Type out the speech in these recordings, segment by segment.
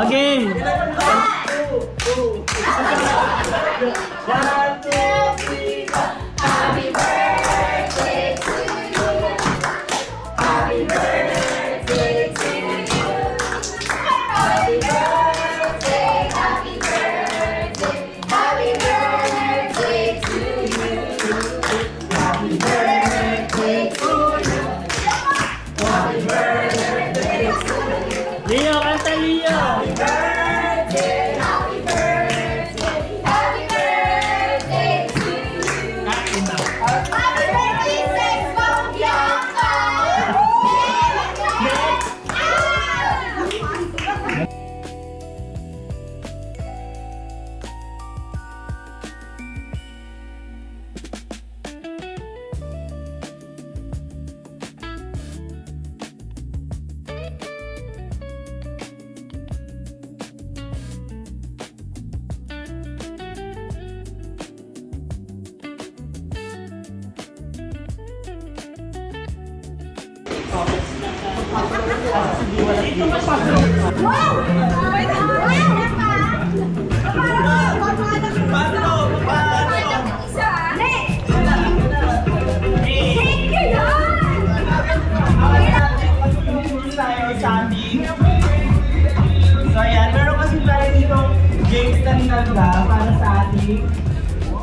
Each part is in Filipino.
Okay. Happy birthday to you. Happy birthday to you. Happy birthday, happy birthday, happy birthday to you. Happy birthday to you. Happy birthday to you. Leo, kanta Leo. Happy birthday, happy birthday, happy birthday to you. Happy birthday, Sex Bomb Bianca! So ayan, meron kasi tayo dito games na ninagda para sa ating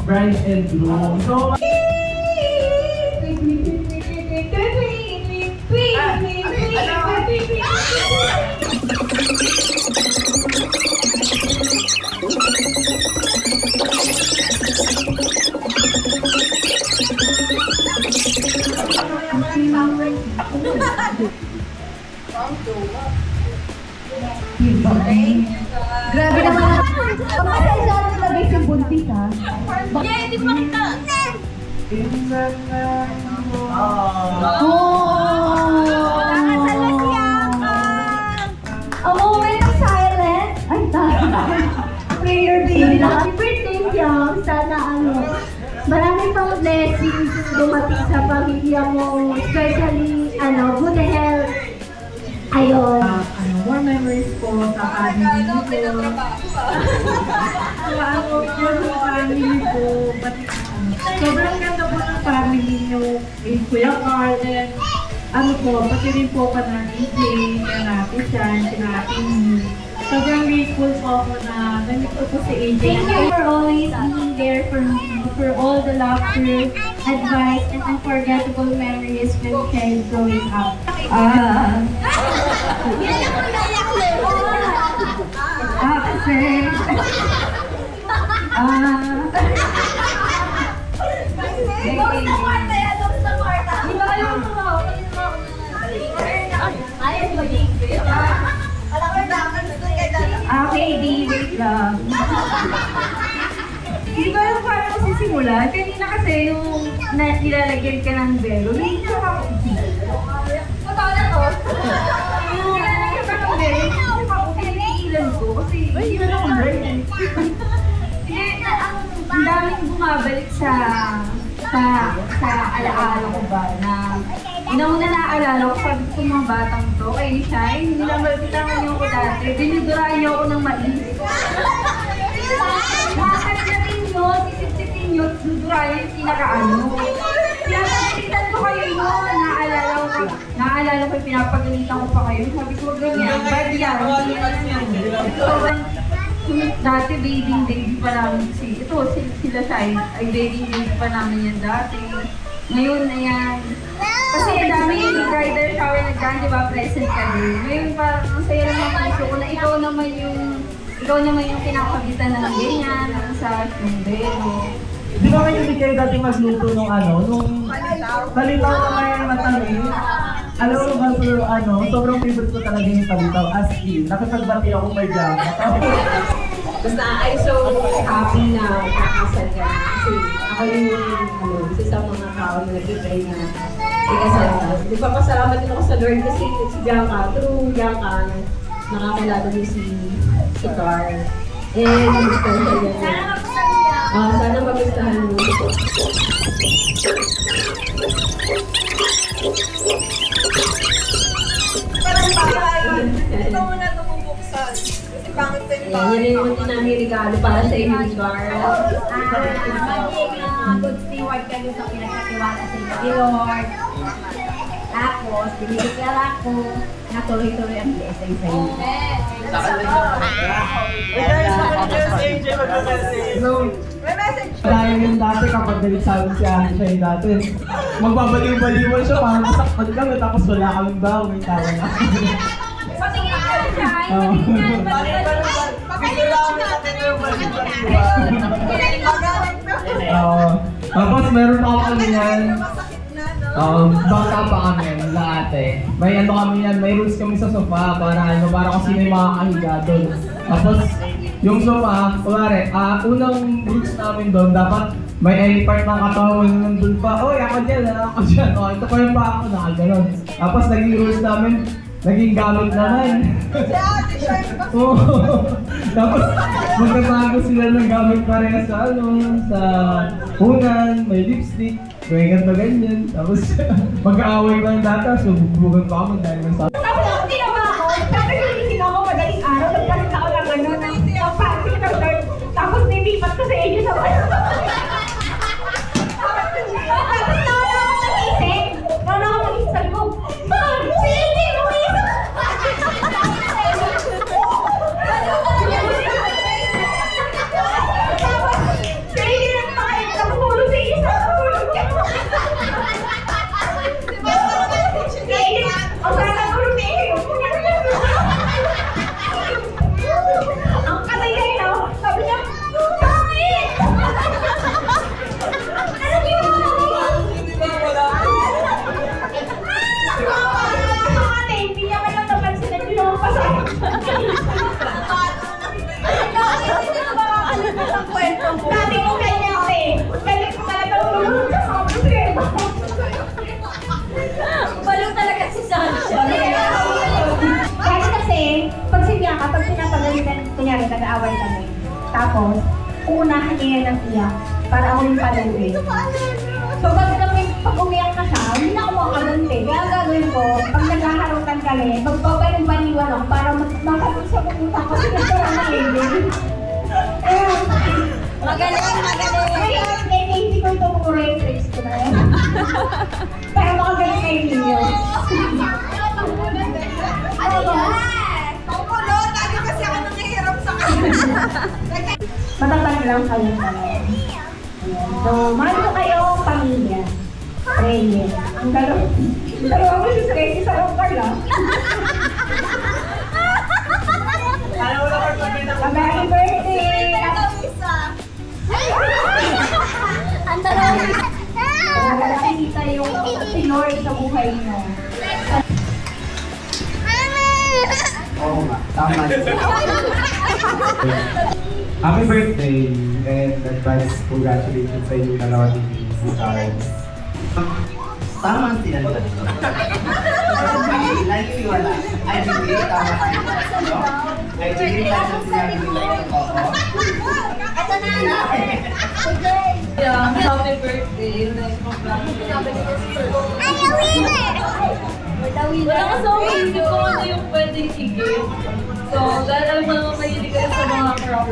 bride and groom. So, Grabe naman. Pasensya na talaga yung buntis ha. Hindi ko makita. A moment of silence. Ay, prayer baby. Happy birthday, Piang. Sana maraming pang blessings dumating sa pamilya mo. Especially, good health. Ayun. more memories po sa family ko. Maano po sa family ko. Sobrang ganda po ng family nyo. Yung Kuya Carl, pati rin po ka ng EJ, kaya natin siya, sinatin mo. Sobrang grateful po ako na ganito po si AJ. Thank you for always being there for me, for all the laughter, advice, and unforgettable memories when we tried growing up. Kasi, Okay, David lang. Di ba yung paano ko sisimula? Kanina kasi yung nilalagyan ka ng belo, hindi siya makumpila. Totoo na to. Yung nilalagyan ka ng belo, hindi siya makumpila ko kasi hindi na akong brain. Ang daming bumabalik sa alaala ko ba na una naaalala ko, sabi ko mga batang to, kayo ni Shai, hindi lang malpitangan niyo ako dati, diniduraan niyo ako ng mais. Nakakatlatin nyo, sisip-sipin nyo, duduraan yung pinakaano. Kaya nakasitan ko kayo yun, naaalala ko yung pinapagalitan ko pa kayo. Sabi ko, ganyan, bad yan, hindi yan. Sobrang, dati baby pa namin sila Shai, ay baby pa namin yan dati. Ngayon na yan. Kasi ang dami yung bridal shower nagkaan, di ba, present ka din. Ngayon parang ang saya naman ang puso ko na ikaw naman yung kinakabitan na ng ganyan, ng sa belo. Di ba kayo hindi kayo dati magluto nung palitaw na may matamis? Alam mo ba, sobrang favorite ko talaga yung palitaw. As in, nakipagbati ako may jama. Basta I'm so happy na kakasal ka na. Kasi ako yung isa sa mga tao na nag-try na ikasal ka. Nagpapasalamat din ako sa Lord kasi si Bianca, through Bianca, nakakilala niyo si Carl. And nagustuhan siya niya. Sana magustuhan mo. Ayan, yun yung munti namin regalo para sa inyo, Carl. Maging good steward kayo sa pinagkatiwala sa inyo ni Lord. Tapos, binibigyan ako na tuloy-tuloy ang blessing sa inyo. Dahil yung dati kapag galit sa amin si Ate siya yung dati. Magbabaliw-baliwan siya, parang sakpag kami, tapos wala kaming baho, may tawa na. Patingin ka siya. Oo. Oo. Tapos meron pa ako ano yan. Bata pa kami sa ate. May ano kami yan, may rules kami sa sofa para kung sino yung makakahiga doon. Tapos yung sofa, kunwari, unang rules namin doon, dapat may any part ng katawan nandun pa. Oy, ako dyan, ako dyan. O, ito pa yung pa ako, nakaganon. Tapos naging rules namin, naging gamit naman. Oo. Tapos magbabago sila ng gamit parehas sa sa unan, may lipstick, may ganito ganyan. Tapos mag-aaway pa yung data, so bubugbugan pa kami dahil may sabi. Tapos ako, tinawa ako. Tapos hindi ako madaling araw. Nagkaroon ako ng ano, ng party ng Lord. Tapos nilipat ko sa inyo sa bayo. Tapos nauna ako mag-isip. Nauna ako mag-isip. Sabi ko, Mom, si Indy, umisip! Sige na tayo, nakatulog sa isa. O sana tulog na iyo. Ang katay no? Sabi niya, bakit? Ano ginawa mo? Ate, hindi niya man lang napansin at ginawa pa sa akin. Sabi ko kanya ate, galit ko talaga ululog sa sobrang. Balo talaga si Sasha. Kasi, pag si Bianca, pag pinapagalitan, kunyari, nag-aaway kami. Tapos, uunahan niya yan ng iyak para ako yung paluin. So, pag umiyak na siya, hindi na ako makaganti. Kaya ang gagawin ko, pag naghaharutan kami, magpapaliwan ako para makapag sa pupunta ko. Kasi gusto ko na Magaling. May hindi ko itong mura yung tricks ko na yun. Para makagaling kayo ninyo. Ano yan? Pangkulot. Lagi kasi ako nanghihirap sa kanya. Matatag lang kayo talaga. So, mahal ko kayo, pamilya. Reyes. Ang dalawa mo si Reyes sa Rongkar lang. Happy birthday! Ang dalawa. Nakakita yung sinor sa buhay mo. Oo nga, tama. Happy birthday and advance congratulations sa inyong dalawa ni si Charles. Tama ang sinanda dito. Naniniwala. Ay, hindi. Tama tayo. Ay, hindi lang ang sinabi nila yung oo. Ito na. Yeah, happy birthday. Ay, a winner! Wala ka sa isip ko ano yung pwedeng i-gift. So, dahil alam mo naman mahilig kayo sa mga crop.